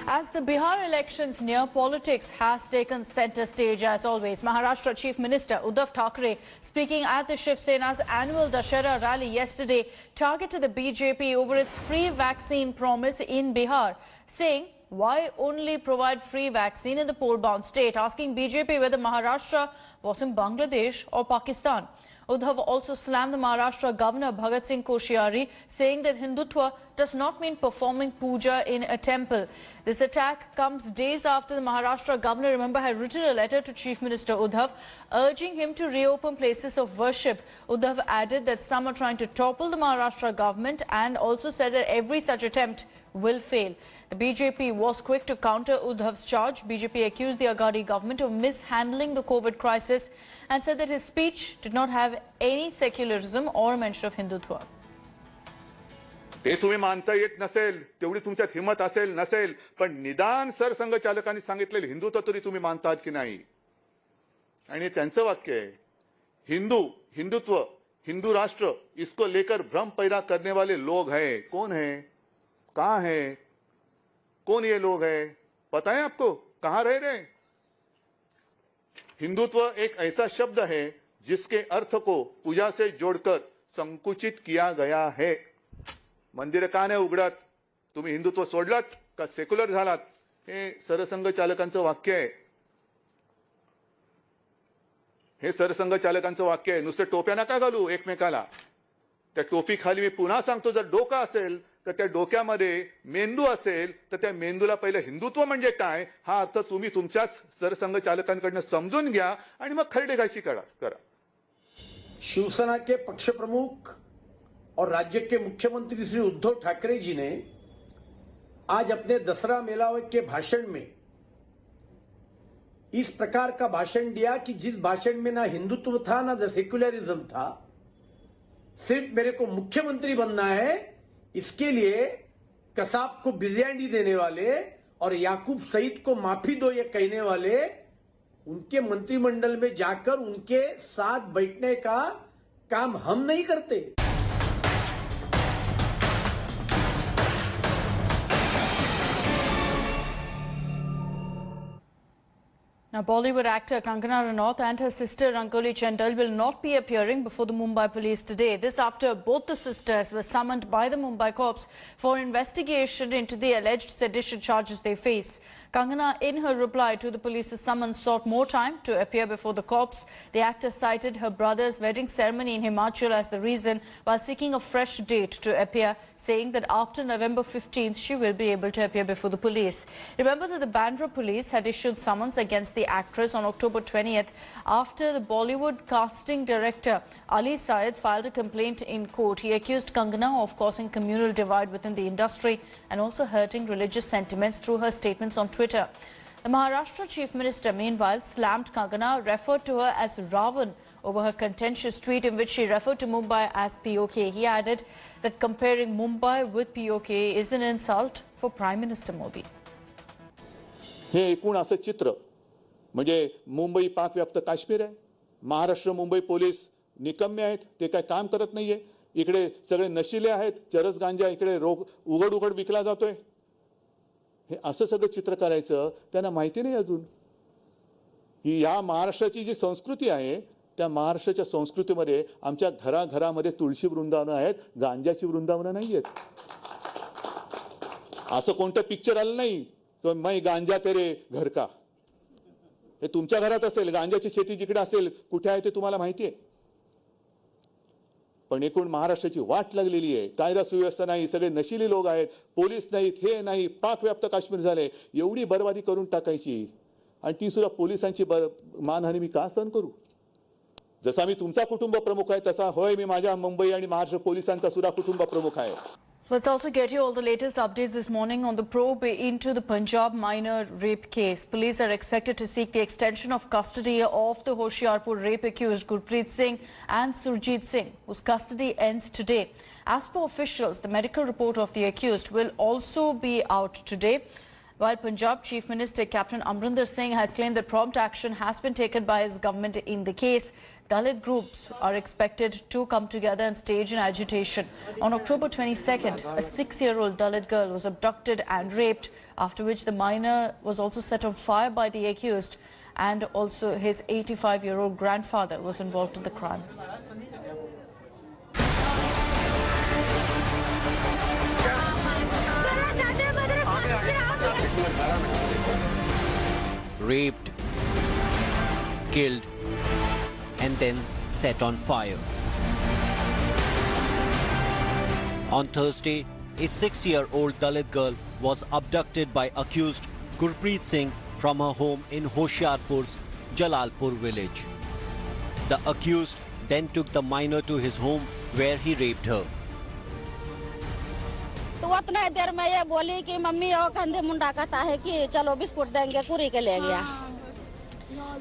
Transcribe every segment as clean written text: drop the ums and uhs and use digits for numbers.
As the Bihar elections near, politics has taken center stage as always. Maharashtra Chief Minister Uddhav Thackeray, speaking at the Shiv Sena's annual Dussehra rally yesterday, targeted the BJP over its free vaccine promise in Bihar, saying, why only provide free vaccine in the poll-bound state, asking BJP whether Maharashtra was in Bangladesh or Pakistan. Uddhav also slammed the Maharashtra Governor Bhagat Singh Koshyari, saying that Hindutva does not mean performing puja in a temple. This attack comes days after the Maharashtra Governor, remember, had written a letter to Chief Minister Uddhav urging him to reopen places of worship. Uddhav added that some are trying to topple the Maharashtra government and also said that every such attempt will fail. The BJP was quick to counter Uddhav's charge. BJP accused the Aghadi government of mishandling the COVID crisis and said that his speech did not have any secularism or mention of Hindutva. ते तुम्ही मानता येत नसेल, तेवढी तुमच्यात हिम्मत असेल नसेल, पण निदान सरसंघचालकांनी सांगितलेले हिंदुत्व तरी तुम्ही मानतात की नाही. आणि त्यांचं वाक्य आहे, हिंदुत्व, हिंदू राष्ट्र, इसको लेकर भ्रम पैदा करने वाले लोग हैं. कौन है, कहां है, कौन ये लोग हैं, पता है आपको, कहां रह रहे हैं? हिंदुत्व एक ऐसा शब्द है जिसके अर्थ को पूजा से जोड़कर संकुचित किया गया है. मंदिर का नाही उघडत, तुम्ही हिंदुत्व सोडलात का सेक्युलर झालात, हे सरसंघ चालकांचं वाक्य आहे. हे सरसंघ चालकांचं वाक्य आहे. नुसते टोप्या नका घालू एकमेकाला. त्या टोपी खाली मी पुन्हा सांगतो, जर डोका असेल तर त्या डोक्यामध्ये मेंदू असेल तर त्या मेंदूला पहिलं हिंदुत्व म्हणजे काय हा अर्थ तुम्ही तुमच्याच सरसंघ चालकांकडून समजून घ्या आणि मग खरडेगायची करा. शिवसेना के पक्ष प्रमुख और राज्य के मुख्यमंत्री श्री उद्धव ठाकरे जी ने आज अपने दसरा मेलावे के भाषण में इस प्रकार का भाषण दिया कि जिस भाषण में ना हिंदुत्व था ना सेक्युलरिज्म था, सिर्फ मेरे को मुख्यमंत्री बनना है, इसके लिए कसाब को बिरयानी देने वाले और याकूब सईद को माफी दो ये कहने वाले उनके मंत्रिमंडल में जाकर उनके साथ बैठने का काम हम नहीं करते. Now, Bollywood actor Kangana Ranaut and her sister Rangoli Chandal will not be appearing before the Mumbai police today. This after both the sisters were summoned by the Mumbai cops for investigation into the alleged sedition charges they face. Kangana, in her reply to the police's summons, sought more time to appear before the cops. The actor cited her brother's wedding ceremony in Himachal as the reason, while seeking a fresh date to appear, saying that after November 15th, she will be able to appear before the police. Remember that the Bandra police had issued summons against the actress on October 20th after the Bollywood casting director Ali Syed filed a complaint in court. He accused Kangana of causing communal divide within the industry and also hurting religious sentiments through her statements on Twitter. The Maharashtra Chief Minister, meanwhile, slammed Kangana, referred to her as Ravan over her contentious tweet in which she referred to Mumbai as POK. He added that comparing Mumbai with POK is an insult for Prime Minister Modi. हे एकूण असं चित्र म्हणजे मुंबई पाकव्याप्त काश्मीर आहे. Maharashtra Mumbai police निकम्मे आहेत, ते काय काम करत नाहीये. इकडे सगळे नशिले आहेत, चरस गांजा इकडे उघड विकला जातोय. हे असं सगळं चित्र करायचं त्यांना माहिती नाही अजून की या महाराष्ट्राची जी संस्कृती आहे त्या महाराष्ट्राच्या संस्कृतीमध्ये आमच्या घराघरामध्ये तुळशी वृंदावनं आहेत, गांजाची वृंदावनं नाहीयेत. असं कोणतं पिक्चर आलं नाही तो मै गांजा तेरे घर का. हे तुमच्या घरात असेल, गांजाची शेती जिकडे असेल, कुठे आहे ते तुम्हाला माहिती आहे. पण एकूण महाराष्ट्राची वाट लागलेली आहे. कायदा सुव्यवस्था नाही, सगळे नशिली लोक आहेत, पोलीस नाहीत, हे नाही, पाकव्याप्त काश्मीर झाले. एवढी बर्बादी करून टाकायची आणि ती सुद्धा पोलिसांची मानहानी मी का सहन करू. जसा मी तुमचा कुटुंब प्रमुख आहे तसा होय मी माझ्या मुंबई आणि महाराष्ट्र पोलिसांचा सुद्धा कुटुंब प्रमुख आहे. Let's also get you all the latest updates this morning on the probe into the Punjab minor rape case. Police are expected to seek the extension of custody of the Hoshiarpur rape accused Gurpreet Singh and Surjit Singh, whose custody ends today. As per officials, the medical report of the accused will also be out today. While Punjab Chief Minister Captain Amrinder Singh has claimed that prompt action has been taken by his government in the case, Dalit groups are expected to come together and stage an agitation. On October 22nd, a 6-year-old Dalit girl was abducted and raped after which the minor was also set on fire by the accused, and also his 85-year-old grandfather was involved in the crime. Raped, killed, and then set on fire. On Thursday, a 6-year-old Dalit girl was abducted by accused Gurpreet Singh from her home in Hoshiarpur's Jalalpur village. The accused then took the minor to his home where he raped her. तो उतने देर में ये बोली कि mummy और कंधे मुंडा कहता है कि चलो बिस्कुट देंगे, कुरी के ले गया।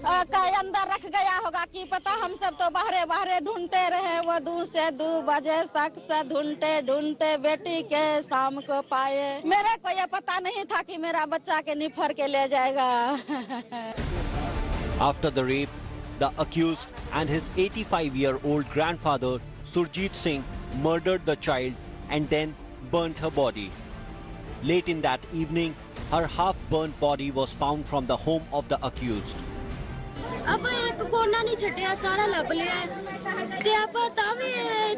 कहीं अंदर रख गया होगा कि पता, हम सब तो बाहरे ढूंढते रहे, वो 2 से 2 बजे तक से ढूंढते बेटी के शाम को पाए। मेरे को ये पता नहीं था कि मेरा बच्चा के निफर के ले जाएगा। After the rape, the accused and his 85-year-old grandfather Surjit Singh murdered the child and then burnt her body. Late in that evening, her half-burnt body was found from the home of the accused. अब एक कोना नहीं छटिया, सारा लब लिया ते आप तावे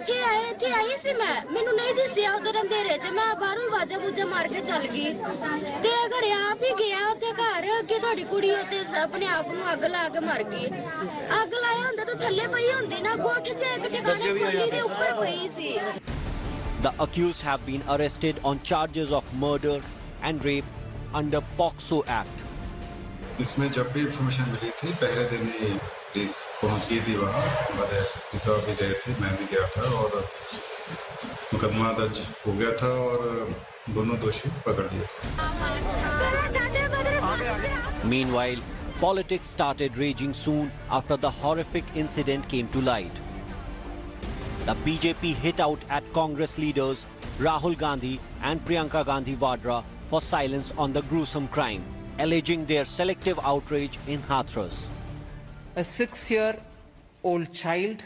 थे आई सी मैनू नहीं दिसिया उधर अंधेरे च मैं बाहरों आवाजा बूजा मार के चल गई ते अगर आप ही गया उत्थे घर कि तुहाडी कुड़ी उत्ते अपने आप नूं अग ला के मर गई। अग लाया हुंदा तो थल्ले पई हुंदी ना, गोठ च एक ठिकाने कुड़ी दे ऊपर पई सी। The accused have been arrested on charges of murder and rape under POCSO Act. इसमें जब भी इन्फॉर्मेशन मिली थी, पहले दिन ही पुलिस पहुंच गई थी वहाँ, हमारे पिता भी गए थे, मैं भी गया था और मुकदमा दर्ज हो गया था और दोनों दोषी पकड़ लिए थे। Meanwhile, politics started raging soon after the horrific incident came to light. The BJP hit out at Congress leaders Rahul Gandhi and Priyanka Gandhi Vadra for silence on the gruesome crime, alleging their selective outrage in Hathras. A 6-year-old child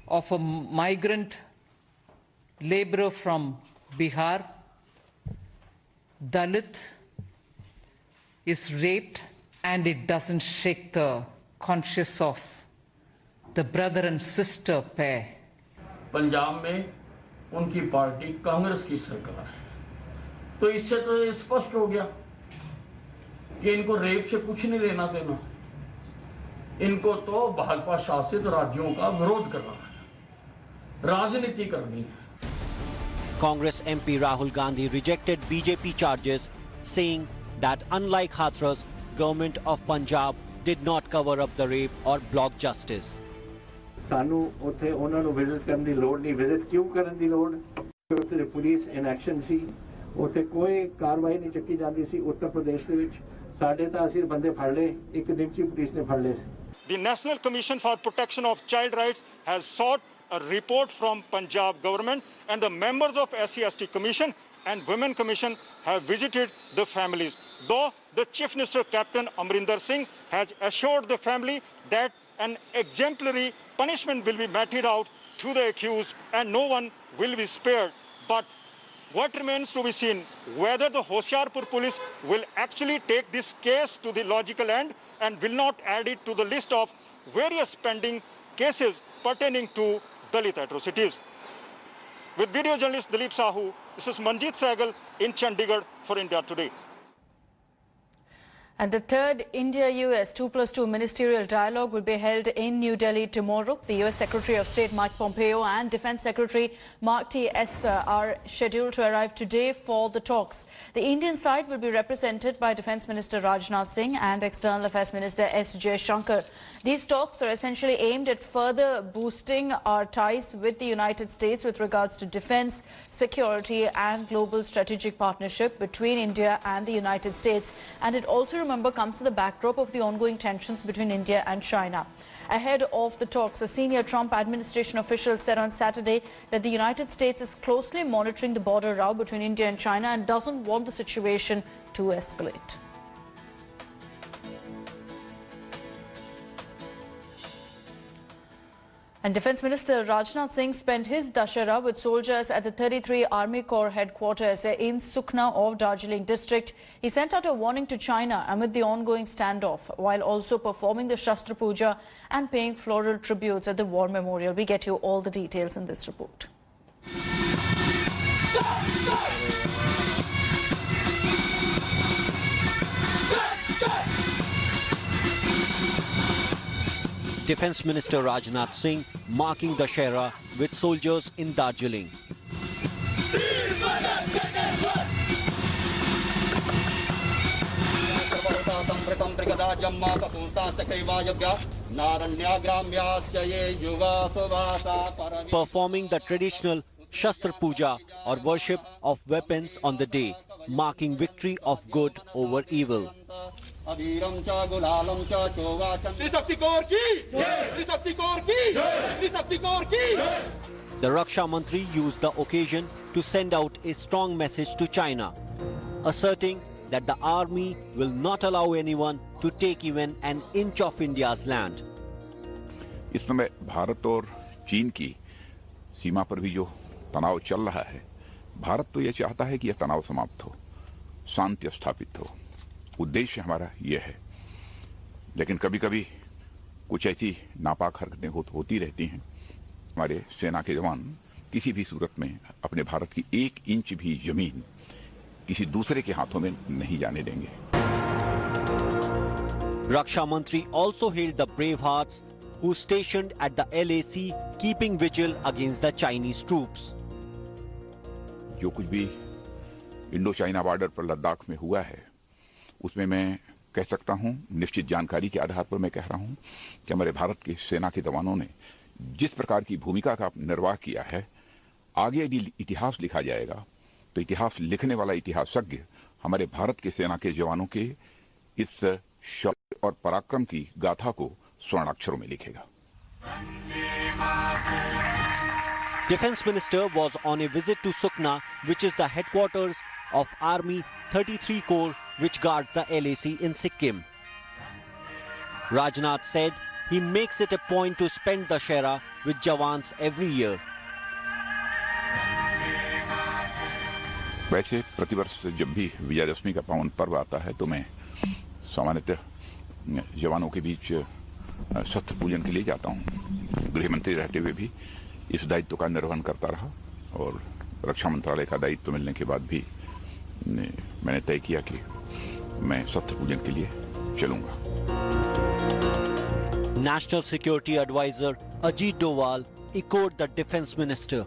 of a migrant laborer from Bihar, Dalit, is raped, and it doesn't shake the conscience of the brother and sister pair. Punjab में उनकी party Congress की सरकार है, तो इससे तो ये स्पष्ट हो गया कि इनको रेप से कुछ नहीं लेना देना। इनको तो भाजपा शासित राज्यों का विरोध करना है, राजनीति करनी है। Congress MP Rahul Gandhi rejected BJP charges, saying that unlike Hathras, government of Punjab did not cover up the rape or block justice. ਸਾਨੂੰ ਉੱਥੇ ਉਹਨਾਂ ਨੂੰ ਵਿਜ਼ਿਟ ਕਰਨ ਦੀ ਲੋੜ ਨਹੀਂ। ਵਿਜ਼ਿਟ ਕਿਉਂ ਕਰਨ ਦੀ ਲੋੜ? ਉੱਥੇ ਪੁਲਿਸ ਇਨ ਐਕਸ਼ਨ ਸੀ, ਉੱਥੇ ਕੋਈ ਕਾਰਵਾਈ ਨਹੀਂ ਚੱਕੀ ਜਾਂਦੀ ਸੀ। ਉੱਤਰ ਪ੍ਰਦੇਸ਼ ਦੇ ਵਿੱਚ ਸਾਡੇ ਤਾਂ ਅਸੀਂ ਬੰਦੇ ਫੜ ਲਏ, ਇੱਕ ਦਿਨ 'ਚ ਪੁਲਿਸ ਨੇ ਫੜ ਲਏ ਸੀ। The National Commission for Protection of Child Rights has sought a report from Punjab government, and the members of SC/ST Commission and Women Commission have visited the families. Though the Chief Minister Captain Amrinder Singh has assured the family that an exemplary punishment will be meted out to the accused and no one will be spared. But what remains to be seen, whether the Hoshiarpur police will actually take this case to the logical end and will not add it to the list of various pending cases pertaining to Dalit atrocities. With video journalist Dilip Sahu, this is Manjeet Sehgal in Chandigarh for India Today. And the third India-US 2+2 ministerial dialogue will be held in New Delhi tomorrow. The US Secretary of State Mike Pompeo and Defense Secretary Mark T. Esper are scheduled to arrive today for the talks. The Indian side will be represented by Defense Minister Rajnath Singh and External Affairs Minister S. Jaishankar. These talks are essentially aimed at further boosting our ties with the United States with regards to defense, security and global strategic partnership between India and the United States. And it also, remember, comes to the backdrop of the ongoing tensions between India and China. Ahead of the talks, a senior Trump administration official said on Saturday that the United States is closely monitoring the border row between India and China and doesn't want the situation to escalate. And Defence Minister Rajnath Singh spent his Dashera with soldiers at the 33 Army Corps headquarters in Sukhna of Darjeeling district. He sent out a warning to China amid the ongoing standoff, while also performing the Shastra Puja and paying floral tributes at the War Memorial. We get you all the details in this report. Defence Minister Rajnath Singh marking Dashera with soldiers in Darjeeling. Performing the traditional Shastra Puja or worship of weapons on the day, marking victory of good over evil. The Raksha Mantri used the occasion to send out a strong message to China, asserting that the army will not allow anyone to take even an inch of India's land. इस समय भारत और चीन की सीमा पर भी जो तनाव चल रहा है, भारत तो ये चाहता है कि यह तनाव समाप्त हो, शांति स्थापित हो। उद्देश्य हमारा यह है, लेकिन कभी-कभी कुछ ऐसी नापाक हरकतें होती रहती हैं। हमारे सेना के जवान किसी भी सूरत में अपने भारत की 1 इंच भी जमीन किसी दूसरे के हाथों में नहीं जाने देंगे। Raksha Mantri also hailed the brave hearts who stationed at the LAC keeping vigil against the Chinese troops. जो कुछ भी इंडो चाइना बॉर्डर पर लद्दाख में हुआ है, उसमें मैं कह सकता हूं, निश्चित जानकारी के आधार पर मैं कह रहा हूं कि हमारे भारत की सेना के जवानों ने जिस प्रकार की भूमिका का निर्वाह किया है, आगे यदि इतिहास लिखा जाएगा तो इतिहास लिखने वाला इतिहासज्ञ हमारे भारत के सेना के जवानों के इस शौर्य और पराक्रम की गाथा को स्वर्णाक्षरों में लिखेगा। Defence Minister was on a visit to Sukhna, which is the headquarters of Army 33 Corps, which guards the LAC in Sikkim. Rajnath said he makes it a point to spend Dashera with Jawans every year. वैसे प्रतिवर्ष जब भी विजयदशमी का पावन पर्व आता है तो मैं सामान्यतः जवानों के बीच शस्त्र पूजन के लिए जाता हूं। गृह मंत्री रहते हुए भी इस दायित्व का निर्वहन करता रहा और रक्षा मंत्रालय का दायित्व मिलने के बाद भी मैंने तय किया कि मैं शस्त्र पूजन के लिए चलूंगा। National Security Advisor Ajit Doval echoed the Defence Minister.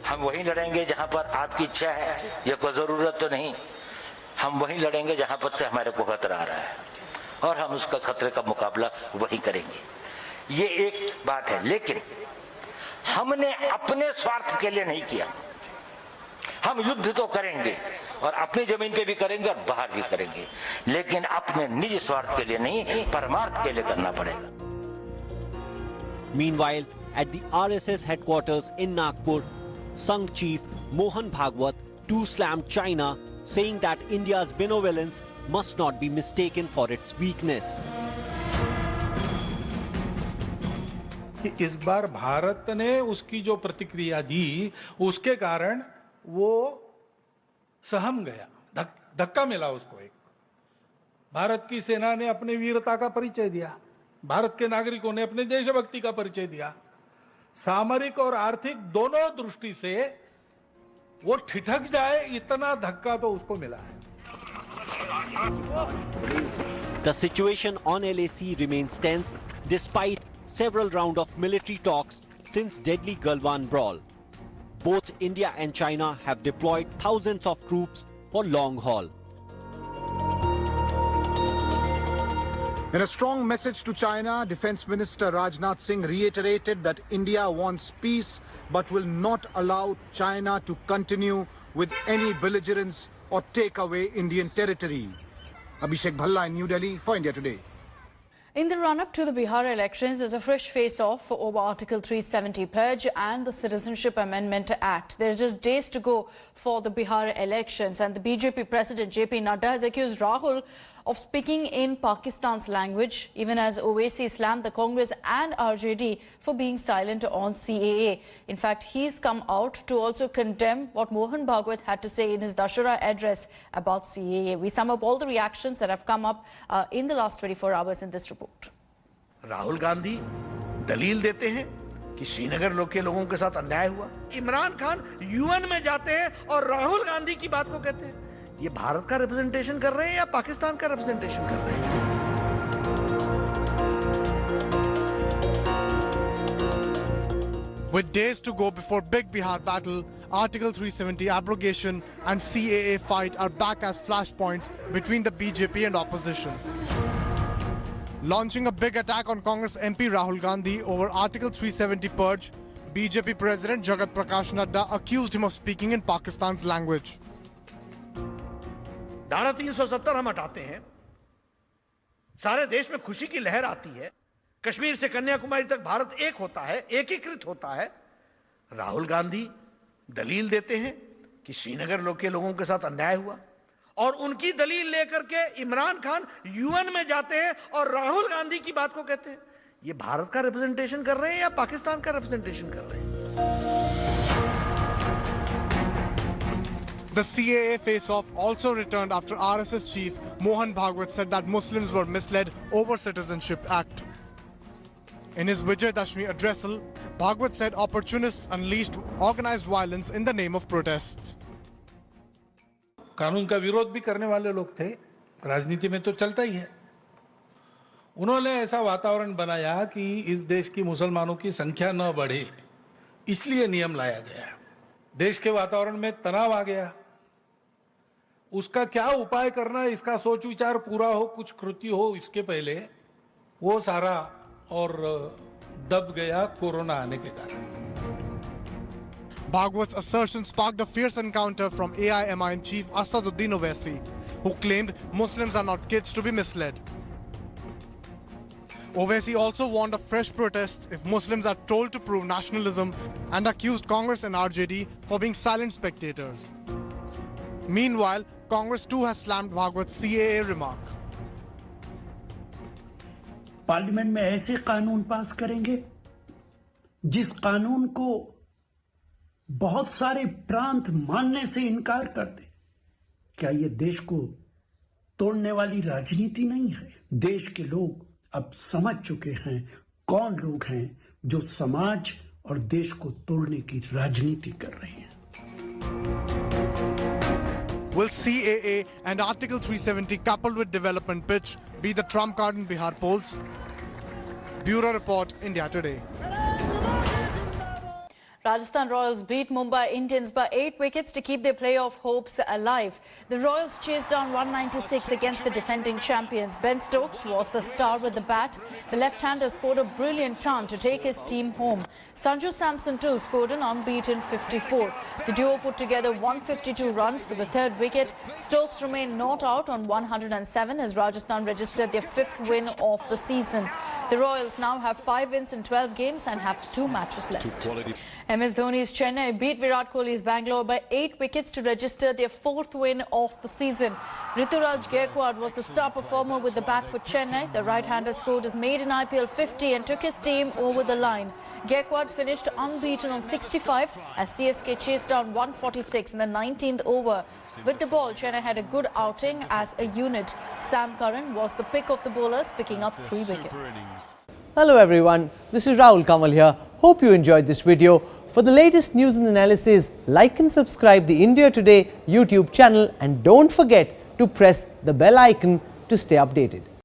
हम वहीं लड़ेंगे जहां पर आपकी इच्छा है, ये कोई जरूरत तो नहीं। हम वहीं लड़ेंगे जहां पर से हमारे को खतरा आ रहा है और हम उसका खतरे का मुकाबला वहीं करेंगे। ये एक बात है, लेकिन हमने अपने स्वार्थ के लिए नहीं किया। हम युद्ध तो करेंगे और अपनी जमीन पे भी करेंगे और बाहर भी करेंगे, लेकिन अपने निजी स्वार्थ के लिए नहीं, परमार्थ के लिए करना पड़ेगा। Meanwhile, at the RSS headquarters in Nagpur, Sangh Chief Mohan Bhagwat too slammed China, saying that India's benevolence must not be mistaken for its weakness. कि इस बार भारत ने उसकी जो प्रतिक्रिया दी, उसके कारण वो सहम गया, धक्का मिला उसको। एक भारत की सेना ने अपनी वीरता का परिचय दिया, भारत के नागरिकों ने अपने देशभक्ति का परिचय दिया। सामरिक और आर्थिक दोनों दृष्टि से वो ठिठक जाए, इतना धक्का तो उसको मिला है। The situation on LAC remains tense despite several rounds of military talks since deadly Galwan brawl. Both India and China have deployed thousands of troops for long haul. In a strong message to China, Defence Minister Rajnath Singh reiterated that India wants peace but will not allow China to continue with any belligerence or take away Indian territory. Abhishek Bhalla in New Delhi for India Today. In the run-up to the Bihar elections, there's a fresh face-off over Article 370 purge and the Citizenship Amendment Act. There's just days to go for the Bihar elections, and the BJP President JP Nadda has accused Rahul of speaking in Pakistan's language, even as Owaisi slammed the Congress and RJD for being silent on CAA. In fact, he's come out to also condemn what Mohan Bhagwat had to say in his Dashera address about CAA. We sum up all the reactions that have come up in the last 24 hours in this report. Rahul Gandhi दलील देते हैं कि श्रीनगर के लोगों के साथ अन्याय हुआ। इमरान खान यूएन में जाते हैं और राहुल गांधी की बात को कहते हैं। ये भारत का रिप्रेजेंटेशन कर रहे हैं या पाकिस्तान का रिप्रेजेंटेशन कर रहे हैं? With days to go before big Bihar battle, Article 370 abrogation and CAA fight are back as flashpoints between the BJP and opposition. Launching a big attack on Congress MP Rahul Gandhi over Article 370 purge, BJP President Jagat Prakash Nadda accused him of speaking in Pakistan's language. धारा 370 हम हटाते हैं, सारे देश में खुशी की लहर आती है, कश्मीर से कन्याकुमारी तक भारत एक होता है, एकीकृत होता है। राहुल गांधी दलील देते हैं कि श्रीनगर के लोगों के साथ अन्याय हुआ और उनकी दलील लेकर के इमरान खान यूएन में जाते हैं और राहुल गांधी की बात को कहते हैं। ये भारत का रिप्रेजेंटेशन कर रहे हैं या पाकिस्तान का रिप्रेजेंटेशन कर रहे हैं? The CAA face-off also returned after RSS chief Mohan Bhagwat said that Muslims were misled over Citizenship Act. In his Vijay Dashmi addressal, Bhagwat said opportunists unleashed organized violence in the name of protests. कानून का विरोध भी करने वाले लोग थे, राजनीति में तो चलता ही है। उन्होंने ऐसा वातावरण बनाया कि इस देश की मुसलमानों की संख्या न बढ़े, इसलिए नियम लाया गया। देश के वातावरण में तनाव आ गया, उसका क्या उपाय करना, इसका सोच विचार पूरा हो, कुछ कृति हो इसके पहले, वो सारा और दब गया कोरोना आने के कारण। Bhagwat's assertion sparked a fierce encounter from AIMIM chief Asaduddin Owaisi, who claimed Muslims are not kids to be misled. Owaisi also warned of fresh protests if Muslims are told to prove nationalism and accused Congress and RJD for being silent spectators. Meanwhile, Congress too has slammed Bhagwat's CAA remark. Parliament में ऐसे कानून पास करेंगे जिस कानून को बहुत सारे प्रांत मानने से इनकार कर दे। क्या ये देश को तोड़ने वाली राजनीति नहीं है? देश के लोग अब समझ चुके हैं कौन लोग हैं जो समाज और देश को तोड़ने की राजनीति कर रहे हैं। Will CAA and Article 370 coupled with development pitch be the trump card in Bihar polls? Bureau Report, India Today. Rajasthan Royals beat Mumbai Indians by 8 wickets to keep their playoff hopes alive. The Royals chased down 196 against the defending champions. Ben Stokes was the star with the bat. The left-hander scored a brilliant ton to take his team home. Sanju Samson too scored an unbeaten 54. The duo put together 152 runs for the third wicket. Stokes remained not out on 107 as Rajasthan registered their 5th win of the season. The Royals now have 5 wins in 12 games and have 2 matches left. MS Dhoni's Chennai beat Virat Kohli's Bangalore by 8 wickets to register their 4th win of the season. Rituraj Gaikwad was the star performer with the bat for Chennai. The right-hander scored his maiden IPL 50 and took his team over the line. Gaikwad finished unbeaten on 65 as CSK chased down 146 in the 19th over. With the ball, Chennai had a good outing as a unit. Sam Curran was the pick of the bowlers, picking up 3 wickets. Hello everyone, this is Rahul Kamal here. Hope you enjoyed this video. For the latest news and analysis, like and subscribe the India Today YouTube channel and don't forget to press the bell icon to stay updated.